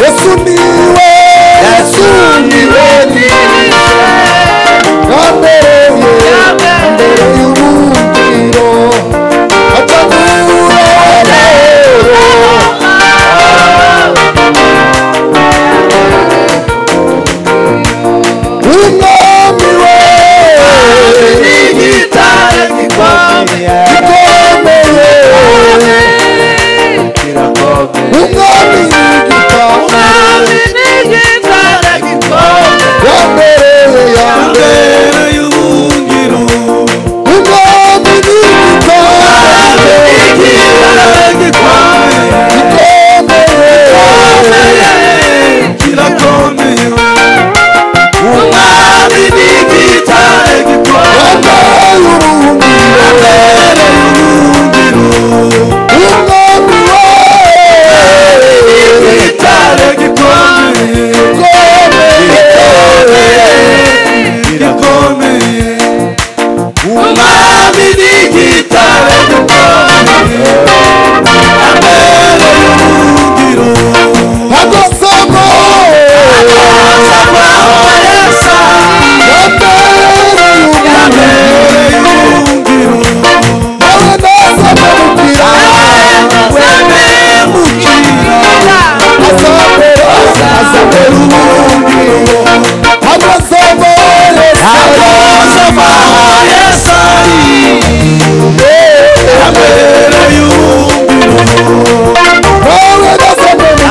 Yesu niwe mbere y'ubuhungiro acagura umwami we n'igitare gikomeye umwami n'igitare gikomeye yambere y'ubuhungiro umwami n'igitare gikomeye kirakomeye umwami n'igitare gikomeye yambere y'ubuhungiro umwami n'igitare gikomeye kirakomeye umwami n'igitare gikomeye yambere y'ubuhungiro agosamo Yesu yambere y'ubuhungiro nawe nazamukira azambere ubuhungiro agosamo Yesu yambere y'ubuhungiro nawe nazamukira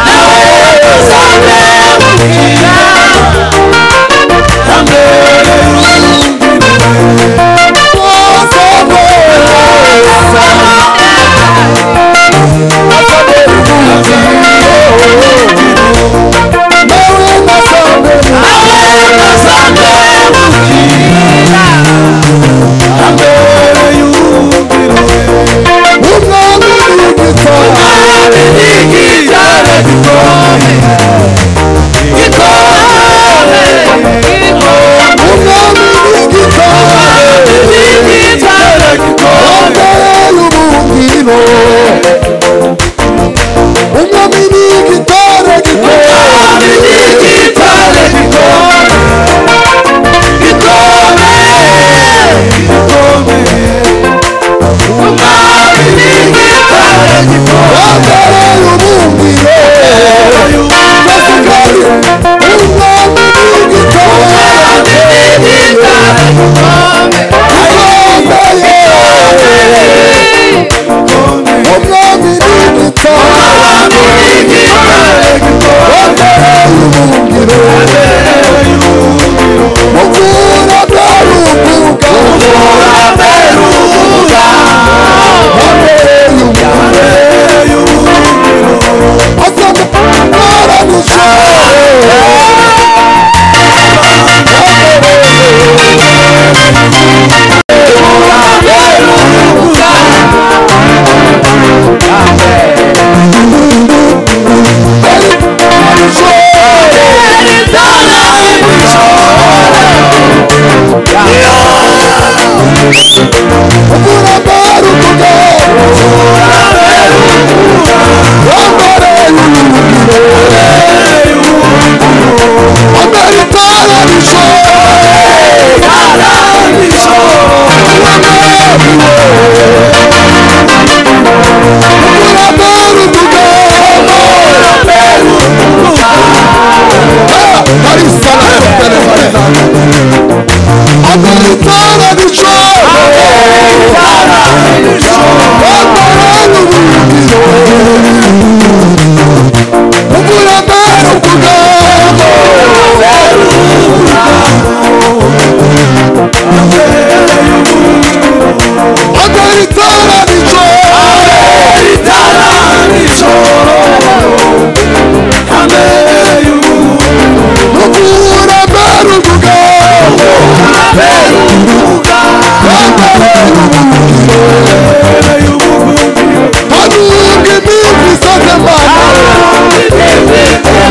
Hallelujah.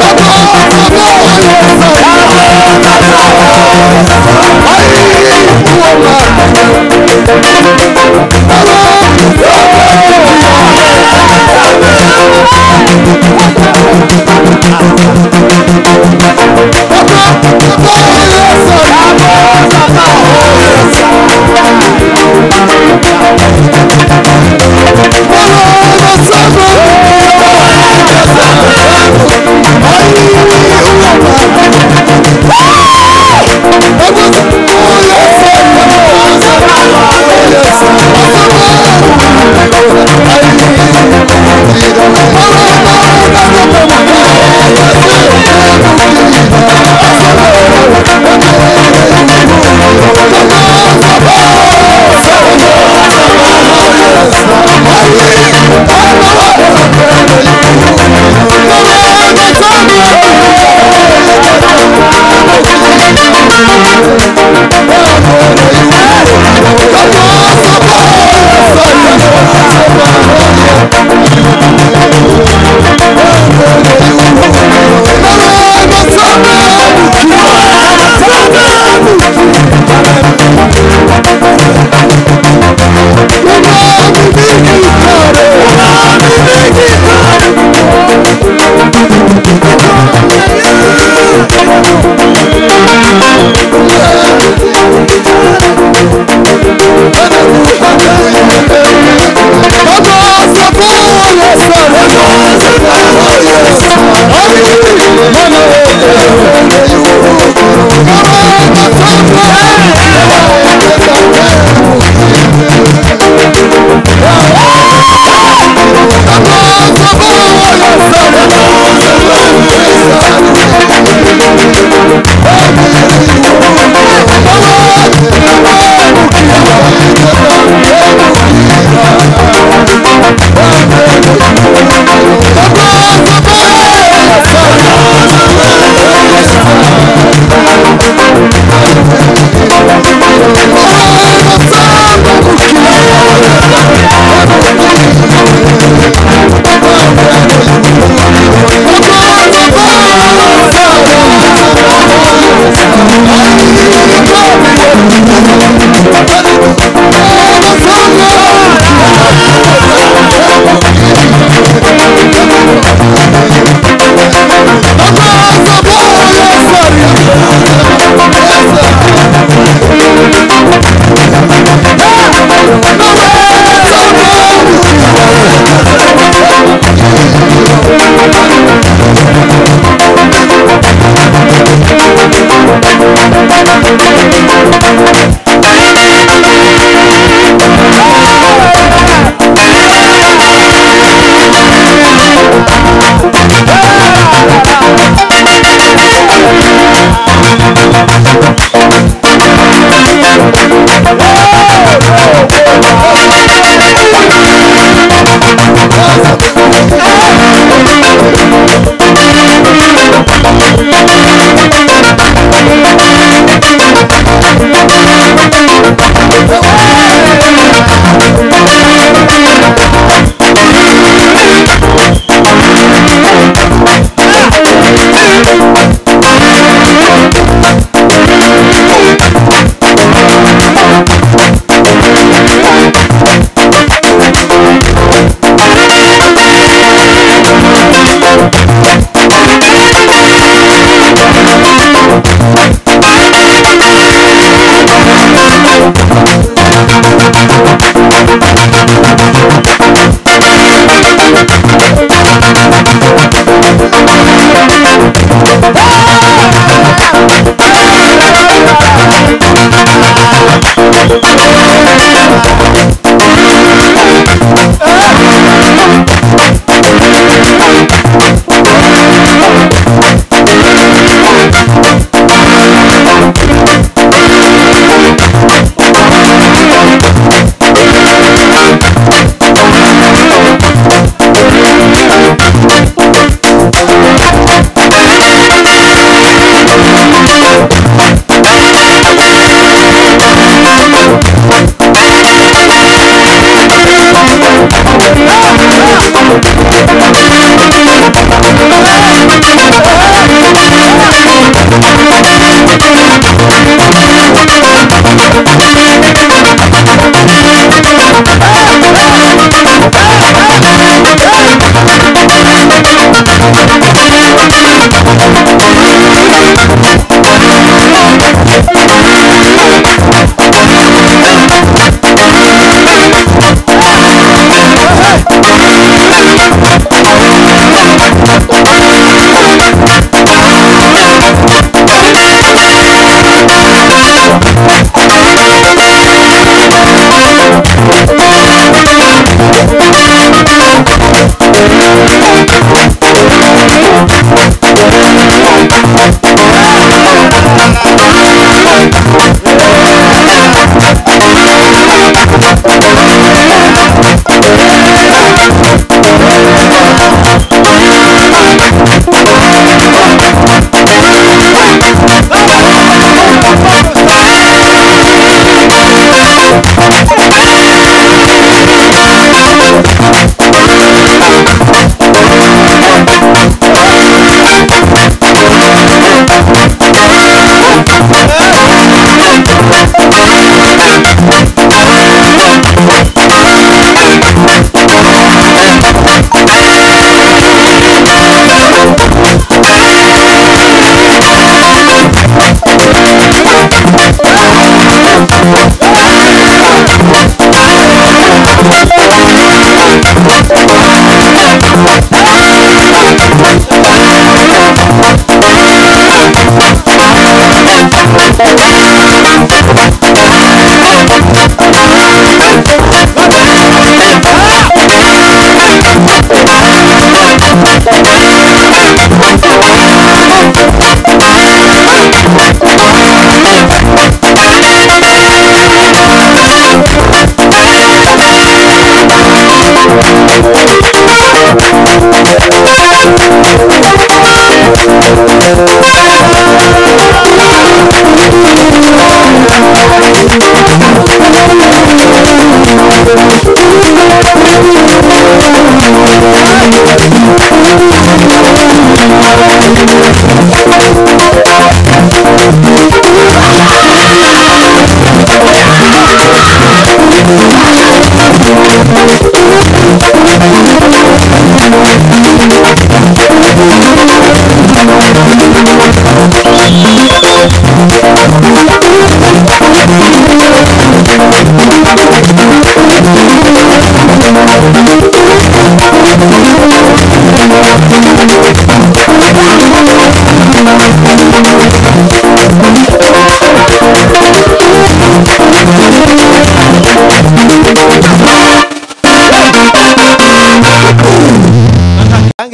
Baba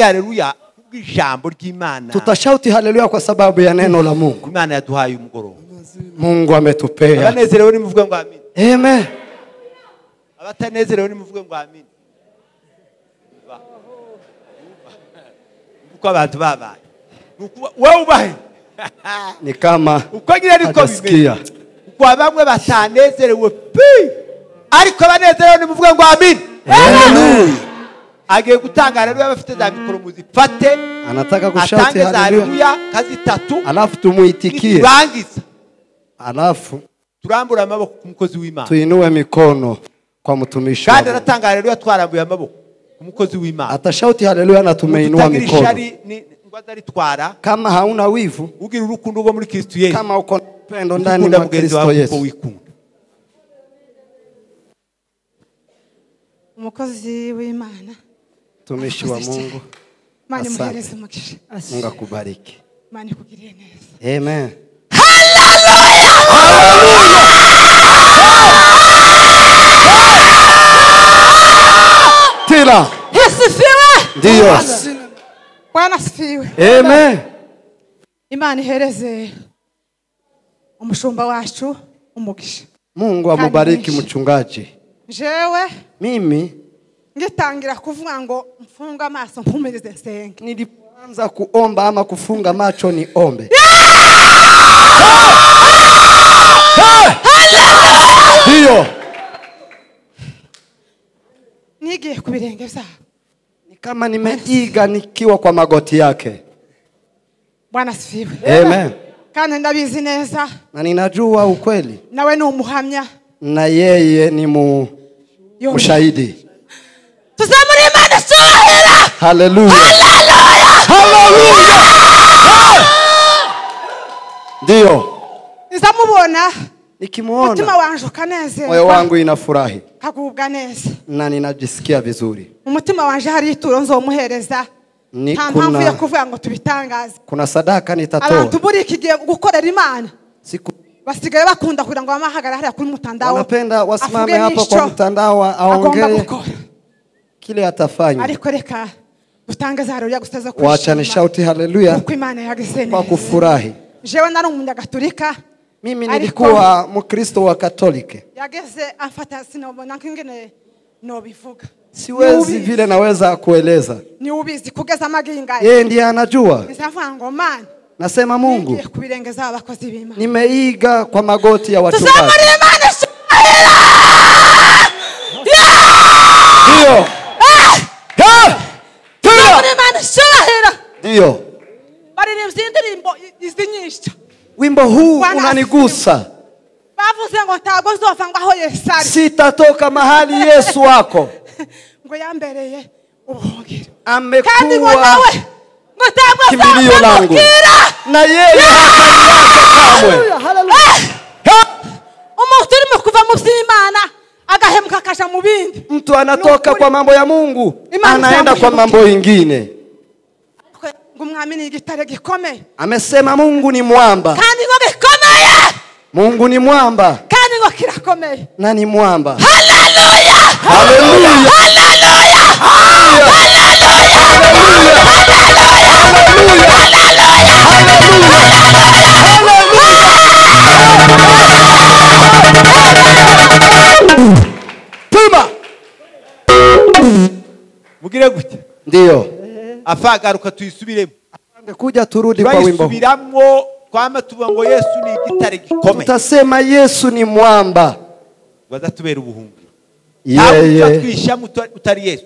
Haleluya kubw'ijambo ry'Imana. Tutashauti haleluya kwa sababu ya neno la Mungu. Imana yaduhaye umugoroba. Mungu ametupea. Abanezerewe ni muvuge ngo amen. Amen. Abatanezerewe ni muvuge ngo amen. Uko abantu babaye. Wewe ubahe. Ni kama uko ngira niko bimeze. Uko bamwe batanezerewe pi. Ariko abanezerewe ni muvuge ngo amen. Haleluya. Agiye gutanga haleluya bafite za mikoro muzifate. Anataka kushauti haleluya kazi tatu. Alafu tumuitikie. Turangiza. Alafu turambura amaboko ku mukozi w'Imana. Tuinue mikono kwa mtumishi. Kandi aratanga haleluya twarambuye amaboko ku mukozi w'Imana. Atashauti haleluya na tumeinua mikono. Kama hauna wivu, ugira urukundo rwo muri Kristo Yesu. Kama uko pendo ndani ya Kristo Yesu. umukozi w'Imana, Mtumishi wa Mungu. Imana Asante. imuhereze umugisha. Mungu akubariki. Imana ikugirire neza. Amen. Tila. Asifiwe. Ndio. Bwana asifiwe. Amen. Imana ihereze umushumba wacu umugisha. Mungu amubariki mchungaji. Jewe Mimi ngitangira kuvuga ngo mfunga amaso mpumirize nsenge. nilipoanza kuomba ama kufunga macho ni ombe. Ndio. Nigiye ku birenge byabo. Ni kama nimeiga nikiwa kwa magoti yake. Bwana asifiwe. Amen. Kandi ndabizi neza. Na ninajua ukweli. Nawe ni umuhamya. Na yeye ni ushahidi. Tuzamuri Imana cyubahiro. Hallelujah. Hallelujah. Ndio. Nizamubona. Nikimuona Mutima wanje ukanezerwa. moyo wangu inafurahi. Kagubwa neza. Na ninajisikia vizuri. Umutima wanje hari ituro nzomuhereza. Nta mpamvu yo kuvuga ngo tubitangaze. Kuna sadaka nitatoa. Abantu buri kigiye gukorera Imana. Siku Basigaye bakunda kugira ngo bamahagara hariya kuri mutandao. wanapenda wasimame hapo kwa mtandao aongee kile atafanya. Ariko reka dutangaza haleluya guseza kwa. Wacha ni shauti haleluya Kwa Imana yagisene. kwa kufurahi. Jewe nari umunyagatolika. Mimi nilikuwa Mkristo wa Katoliki. Yageze afata sinobona nkingene no bivuga. Siwezi vile naweza kueleza. Ni ubizi kugeza amaginga. Yeye ndiye anajua. Nisavuga ngo man. Nasema Mungu. Nigiye kubirengeza abakozi b'Imana. Nimeiga kwa magoti ya wachungaji. Tuzamuri Imana cyubahiro. Ndio. Tuzamuri Imana cyubahiro. Ndio. Bari n'indirimbo izinyisha. Wimbo huu unanigusa. Bavuze ngo ntago nzova ngo aho Yesu ari. Sitatoka mahali Yesu wako. Ngo yambereye ubuhungiro. Amekuwa Kandi ngo nawe ngo ntago kimbilio langu. Na yeye hataniacha kamwe. Umuntu urimo kuva mu by'Imana agahemuka akaja mu bindi. Mtu anatoka kwa mambo ya Mungu anaenda kwa mambo mengine. Ngo umwami ni igitare gikomeye. Amesema Mungu ni mwamba. Kandi ngo gikomeye. Mungu ni mwamba. Kandi ngo kirakomeye. Na ni mwamba. Haleluya! Haleluya! Haleluya! Tuma. Mugire gute? Ndio. Afagaruka tuyisubiremo. Angekuja turudi kwa wimbo. Tuyisubiramwo kwama tuvuga ngo Yesu ni igitare gikomeye. Tutasema Yesu ni mwamba. Bazatubera ubuhungiro. Yeye. Twisha utari Yesu.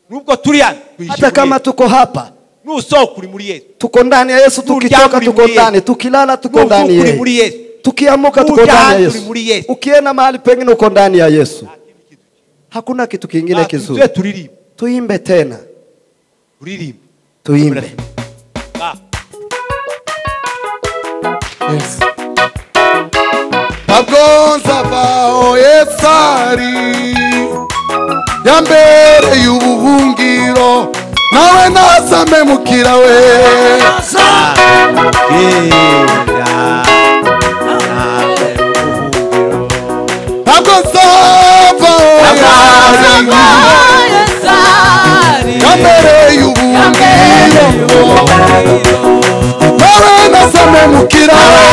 Nubwo turi hano. Hata kama tuko hapa. Nusohoka uri muri Yesu. Tuko ndani ya Yesu, tukitoka tuko ndani, tukilala tuko ndani ya Yesu. Tukiamuka tuko ndani ya Yesu. Ukienda mahali pengine uko ndani ya Yesu. Hakuna kitu kingine kizuri. Tuimbe tena. Tuimbe. Yes. Agonza bao Yesari Yambere y'ubuhungiro nawe nasame mukira we Agonza bao Yesari Yambere y'ubuhungiro nawe nasame mukira we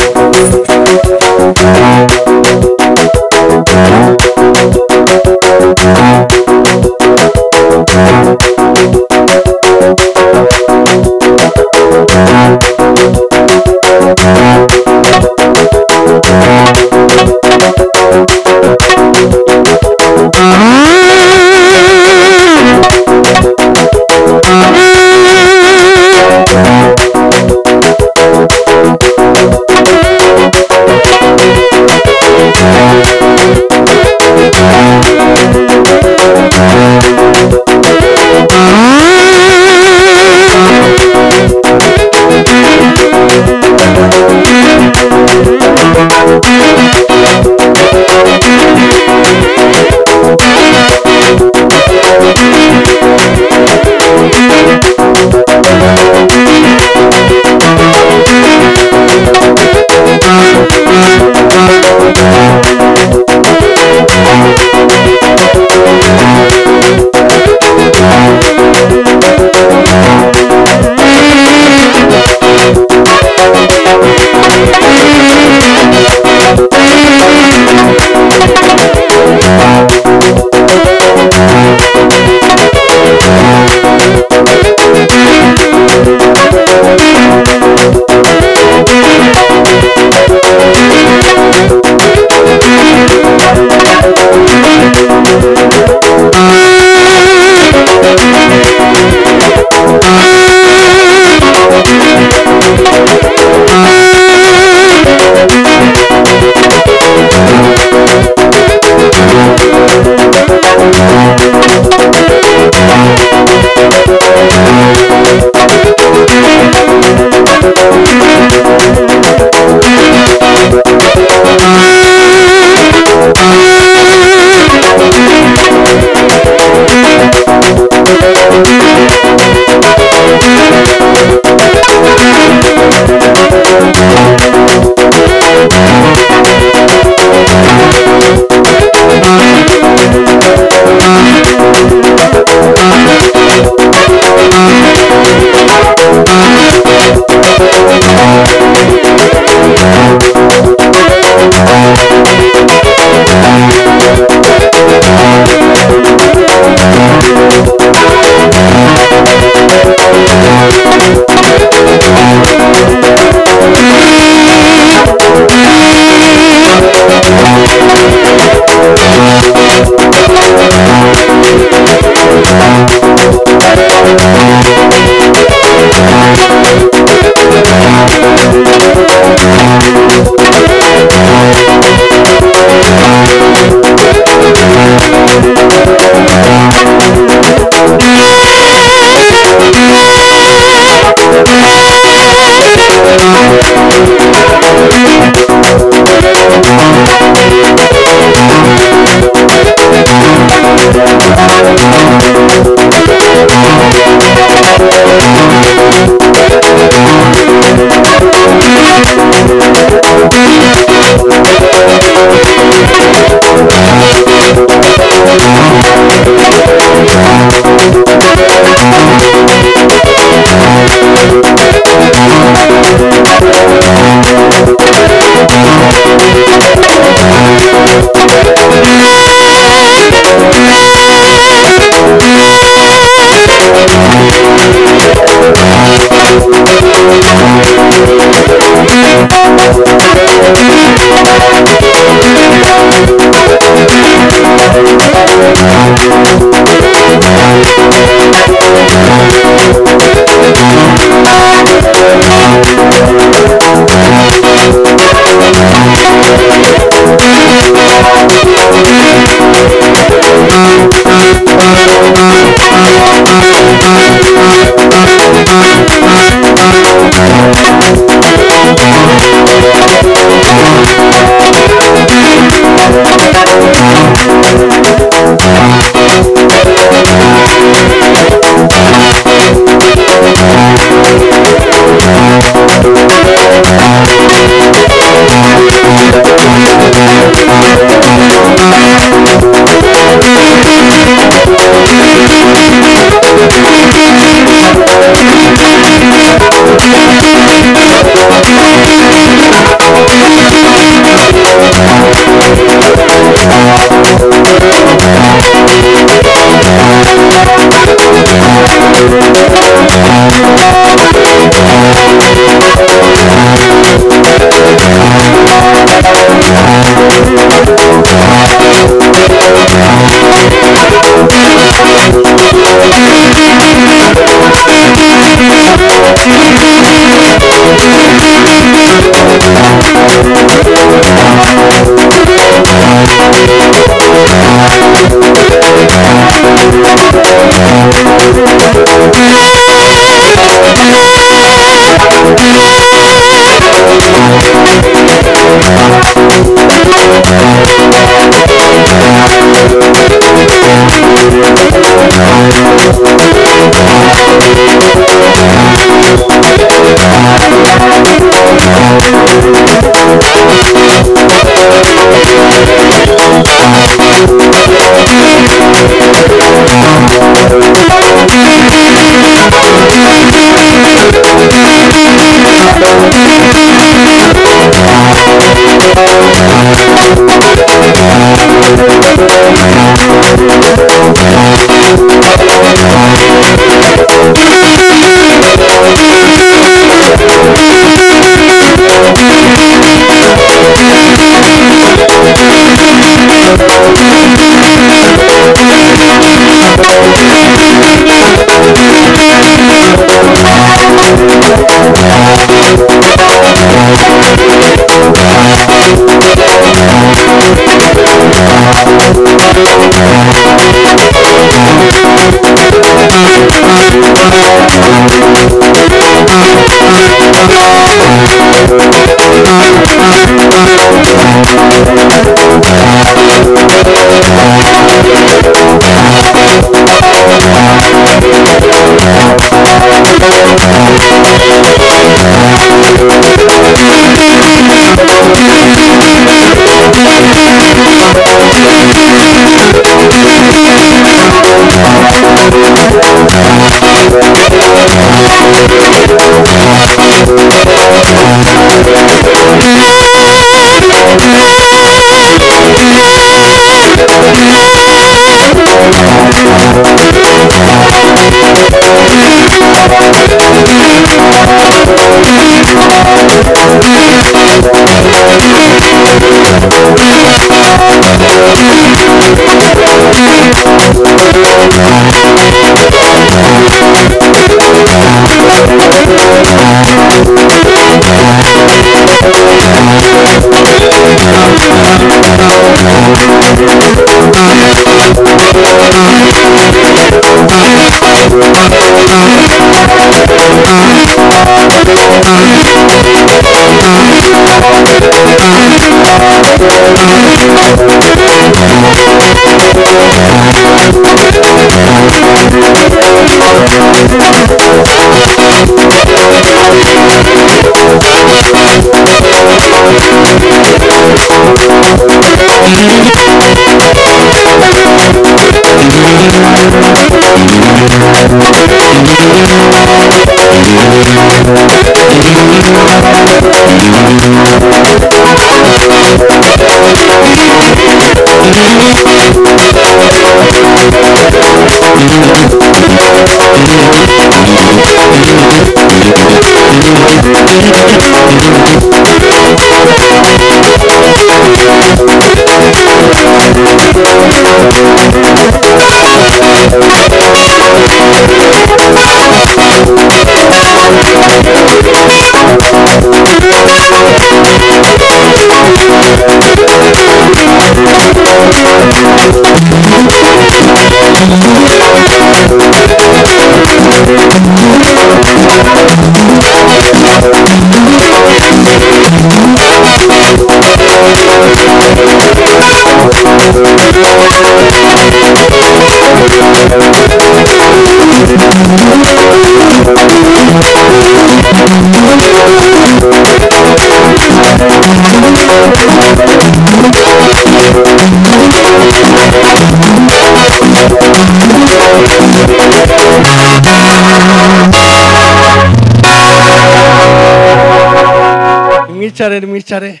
Mwicare